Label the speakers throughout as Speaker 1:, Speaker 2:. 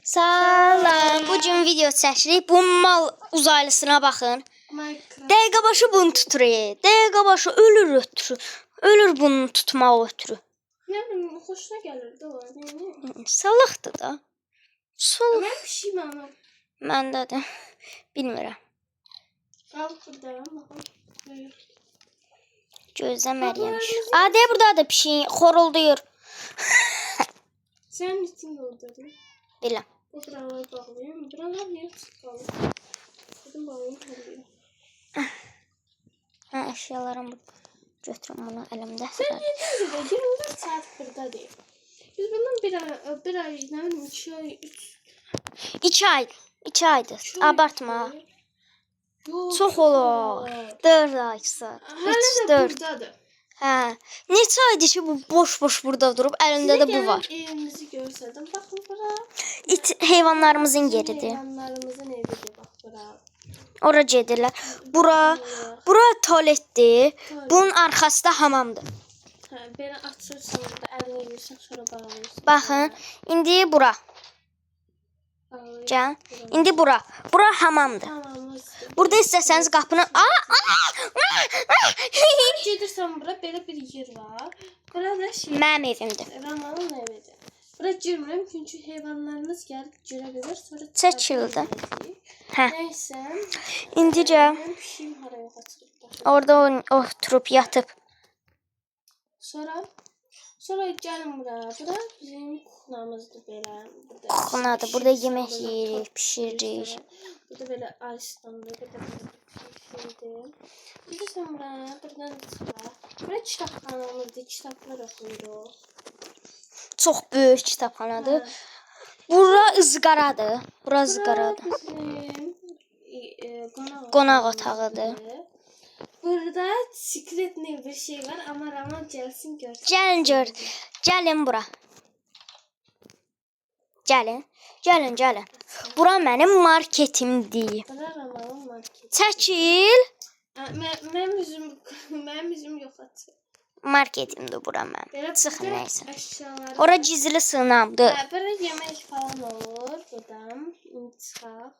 Speaker 1: Salam. Bugün video çəkirik. Bu mal uzaylısına baxın. Dəqiqə başı bunu tutur. Dəqiqə başı ölür ötürü. Ölür bunu tutmaq ötürü.
Speaker 2: Ne bileyim, hoşuna gelirdi o.
Speaker 1: Salıqdır da. Sol.
Speaker 2: Ben pişeyim ama.
Speaker 1: Məndə də bilmirəm.
Speaker 2: Qalıb burada. Baxın.
Speaker 1: Gözləməliyəmiş. Adə buradadır pişiyin. Xorulduyur.
Speaker 2: Sen için de oradadır.
Speaker 1: Biləm.
Speaker 2: O buraları bağlayayım. Buralar niye çıkalım? Dedim bağlayayım.
Speaker 1: Hə, əşyalarım burada. Götürüm bunu əlimdə.
Speaker 2: Sen yedin de 24 saat burada değil. Biz bundan bir ay ne bileyim 2 ay 3.
Speaker 1: 2 ay. 2 aydır. Abartma.
Speaker 2: Yok.
Speaker 1: Çox olur. 4 aysa.
Speaker 2: Hala da buradadır.
Speaker 1: Hə. Neçə aydır ki bu boş-boş burada durub, əlində də bu var.
Speaker 2: Evimizi görsədim. Baxın bura.
Speaker 1: İt heyvanlarımızın yeridir.
Speaker 2: Heyvanlarımızın evidir bax bura.
Speaker 1: Ora gedirlər. Bura tualetdir. Bunun arxası da hamamdır.
Speaker 2: Hə, belə açırsan burada əlini yuyursan sonra bağlayırsan.
Speaker 1: Baxın, indi bura. Gəl. İndi bura. Bura hamamdır.
Speaker 2: Hamamızdır.
Speaker 1: Burada istəsəniz qapını...
Speaker 2: Gedirsən bura belə bir yer var. Bura da şey.
Speaker 1: Mənim evimdir.
Speaker 2: Ramanın evidir. Bura girmirəm çünki heyvanlarınız gəlib girə bilər sonra
Speaker 1: Çəkildi. Hə.
Speaker 2: Nəysə.
Speaker 1: İndicə
Speaker 2: Mən pişiyim haraya qaçırıb.
Speaker 1: orada oturub yatıb.
Speaker 2: Sonra gəlin bura. Bura bizim kuxnamızdır belə.
Speaker 1: Kuxnadır. Burada yemək yeyirik, pişiririk.
Speaker 2: Burada belə aystandır. Burada pişirdik. Burada sonra buradan çıxaq. Bura kitabxanamızdır. Kitablar oxuyuruq.
Speaker 1: Çox böyük kitabxanadır. Bura ızqaradır. Bura ızqaradır. Qonaq otağıdır.
Speaker 2: Burada secret ne bir şey var ama Raman gelsin görsün.
Speaker 1: Gəlin gör. Gəlin bura. Gəlin. Bura mənim marketimdir.
Speaker 2: Bura Ramanın marketi.
Speaker 1: Çəkil.
Speaker 2: Mənim üzüm yox açıq.
Speaker 1: Marketimdir bura mənim. Çıxın nəysə.
Speaker 2: Əşyalar.
Speaker 1: Ora gizli sığınamdır.
Speaker 2: Burada yemək falan olur. Buradan çıxaq.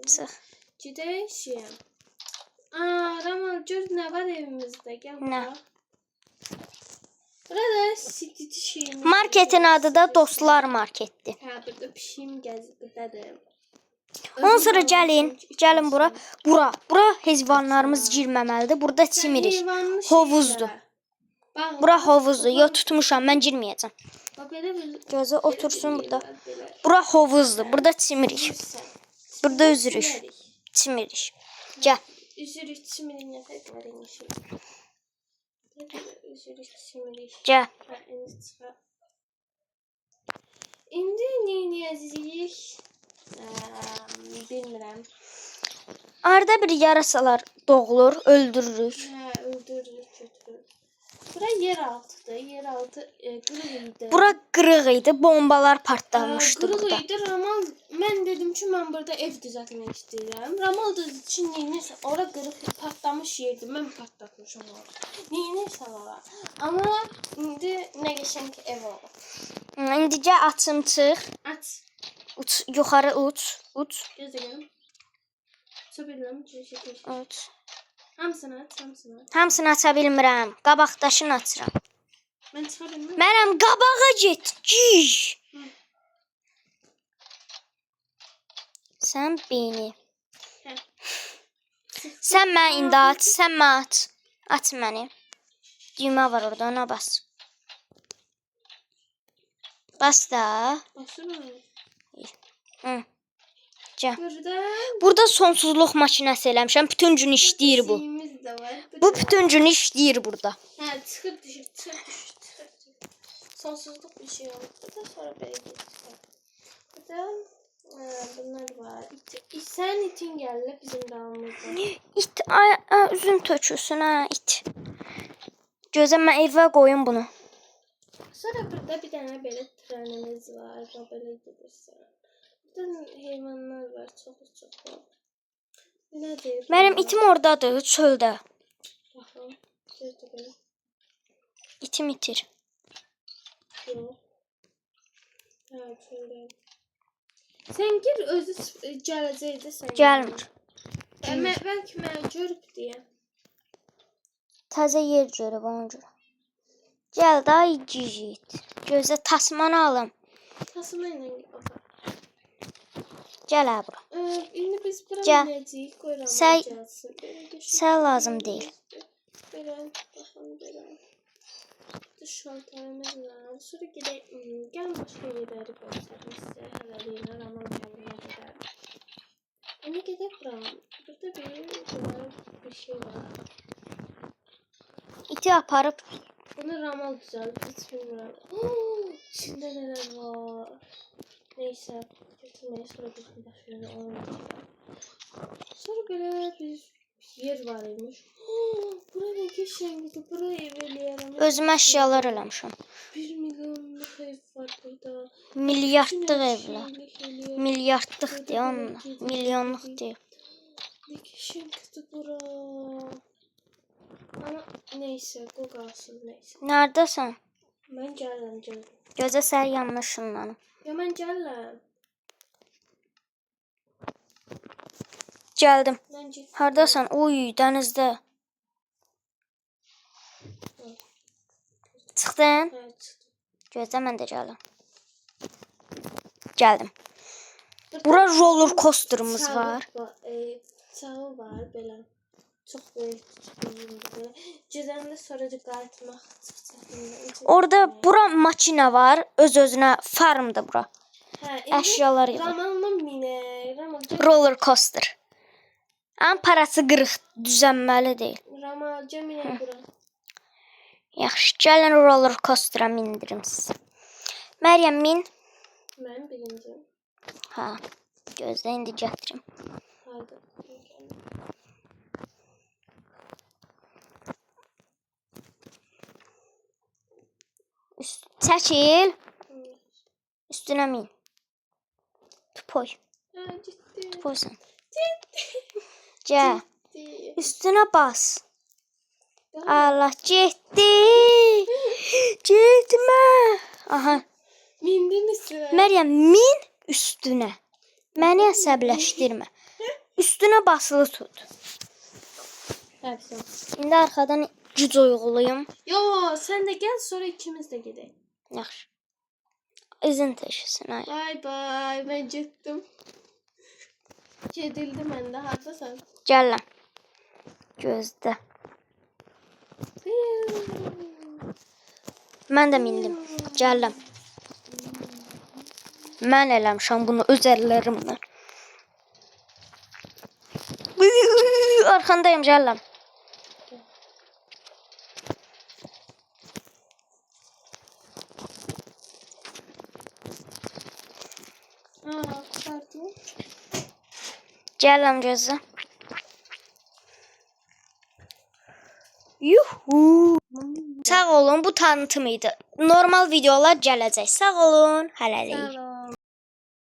Speaker 1: Çıx.
Speaker 2: Gedək şey. Raman gör nə var evimizdə. Gəl bura. Burada sikiti şeyimiz.
Speaker 1: Marketin adı da Dostlar Marketdir.
Speaker 2: Hə, burada pişiyim gəzirdadır.
Speaker 1: Ondan sonra gəlin bura. Bura heyvanlarımız girməməlidir. Burada çimirik. Hovuzdur. Bura hovuzdur. Yo tutmuşam, mən girməyəcəm. Gözə otursun burada. Bura hovuzdur. Burada çimirik. Burada üzürük. Çimirik. Gəl.
Speaker 2: Üzürük, çimirik nə fərq var imiş. Üzürük, çimirik.
Speaker 1: Gəl.
Speaker 2: İndi neyəcəyik? Bilmirəm.
Speaker 1: Arada bir yarasalar doğulur, öldürürük.
Speaker 2: Hə, öldürürük, götürürük. Bura yeraltıdır. Yeraltı qırıq idi.
Speaker 1: Bura qırıq idi, bombalar partlamışdı burada.
Speaker 2: Qırıq idi. Ramal, mən dedim ki, mən burada ev düzəltmək istəyirəm. Ramal da üçün neysə, ora qırıq partlamış yerdir. Mən partlatmışam onu. Neysə ora. Amma indi nə qəşəng ev oldu.
Speaker 1: İndicə açım çıx.
Speaker 2: Aç.
Speaker 1: Uç, yuxarı uç.
Speaker 2: Gözləgəlim. Çöpələm, çöşək.
Speaker 1: Uç.
Speaker 2: Hamısını aç, hamısını aç.
Speaker 1: Hamısını aça bilmirəm. Qabaqdaşını açıram.
Speaker 2: Mən çıxa bilmirəm.
Speaker 1: Mənəm qabağa get. Giş. Sən beni.
Speaker 2: Hə.
Speaker 1: Sən mən indi aç, sən mən aç. Aç məni. Düymə var orada, ona bas. Bas da.
Speaker 2: Basıram.
Speaker 1: Hı. Gəl.
Speaker 2: Burada
Speaker 1: Burada sonsuzluq maşinəsi eləmişəm. Bütün gün işləyir bu.
Speaker 2: şeyimiz də var.
Speaker 1: Bu bütün gün işləyir burada.
Speaker 2: Hə, çıxır düşür. Sonsuzluq bir şey oldu da sonra belə geçir. Burada bunlar var. Sən itin gəldi bizim dalımızda.
Speaker 1: İt, üzün tökülsün ha, it. Gözə mən evə qoyum bunu.
Speaker 2: Sonra burada bir dənə belə trenimiz var. Belə gedirsən. Burada heyvanlar var, çox. Nədir?
Speaker 1: Mənim itim oradadır, çöldə.
Speaker 2: Baxın, gözlə belə.
Speaker 1: İtim itir.
Speaker 2: Yox. Hə, çöldəyim. Sən gir, özü gələcəkdə sən.
Speaker 1: Gəlmir.
Speaker 2: Bəlkə mən görüb deyə.
Speaker 1: Təzə yer görüb ona görə. Gəl da igid. Gözə tasmanı alım.
Speaker 2: Tasma ilə apar.
Speaker 1: Gəl ha bura.
Speaker 2: İndi biz bura
Speaker 1: Gəl.
Speaker 2: minəcəyik, qoyuram
Speaker 1: Sən-
Speaker 2: gəlsin.
Speaker 1: sən lazım deyil.
Speaker 2: Belə, baxın, belə. Şaltarımız var. Sonra gedək, gəl başqa yerləri göstərim sizə. Hələ deyilən Ramal kəndinə qədər. İndi gedək bura. Burada bir şey var.
Speaker 1: İti aparıb
Speaker 2: Bunu Ramal düzəlib, heç bilmirəm. İçində nələr var. Neysə, götürməyə sonra bizim başlayalım. Onu götürəm. Sonra belə bir yer var imiş. Bura nə qəşəngdir. Bura ev eləyərəm.
Speaker 1: özüm əşyalar eləmişəm.
Speaker 2: 1 milyonluq ev var burada.
Speaker 1: Milyardlıq evlər.
Speaker 2: Qəşənglik eləyər.
Speaker 1: Milyardlıq deyə onunla. Milyonluq deyə.
Speaker 2: Nə qəşəngdir bura. Amma neysə, qoy qalsın, neysə.
Speaker 1: Nərdəsən?
Speaker 2: Mən gəlirəm, gəlirəm.
Speaker 1: Gözə sən yanına ışınlanım.
Speaker 2: Ya mən gəlirəm.
Speaker 1: Gəldim.
Speaker 2: Mən getdim.
Speaker 1: Hardasan? Uy, dənizdə. Çıxdın?
Speaker 2: Hə, çıxdım.
Speaker 1: Gözlə mən də gəldim. Gəldim. Bura roller coaster'ımız var.
Speaker 2: Sağı var belə. Çox böyük belə. Gedəndə sonra da qayıtmaq çox çətindir.
Speaker 1: Orada bura makina var. Öz-özünə farmdır bura.
Speaker 2: Hə,
Speaker 1: Əşyalar yığır.
Speaker 2: Ramalla minək. Ramal
Speaker 1: Roller coaster. Amma parası qırıq, düzənməli deyil.
Speaker 2: Ramal minək bura.
Speaker 1: Yaxşı, gəlin roller coaster'a mindirim sizi. Məryəm min.
Speaker 2: Mən birinci.
Speaker 1: Ha, gözlə indi gətirim.
Speaker 2: Harda?
Speaker 1: Çəkil. Üstünə min. Tupoy.
Speaker 2: Hə, getdi.
Speaker 1: Tupoysan. Gəl. Üstünə bas. Allah getdi. Getmə. Aha.
Speaker 2: Mindin üstünə.
Speaker 1: Məryəm min üstünə. Məni əsəbləşdirmə. Üstünə basılı tut.
Speaker 2: Həbsə.
Speaker 1: İndi arxadan güc uyğulayım.
Speaker 2: Yo, sən də gəl, sonra ikimiz də gedək.
Speaker 1: Yaxşı. İzin təşəsin ay.
Speaker 2: Bay bay, mən getdim. Gedildi məndə, hardasan?
Speaker 1: Gələm. Gözdə. Mən də mindim. Gələm. Mən eləmişəm bunu öz əllərimlə. Arxandayım, gələm.
Speaker 2: Pardon.
Speaker 1: Gələm gözlə. Yuhu. Sağ olun, bu tanıtım idi. Normal videolar gələcək. Sağ olun, hələlik.
Speaker 2: Sağ ol.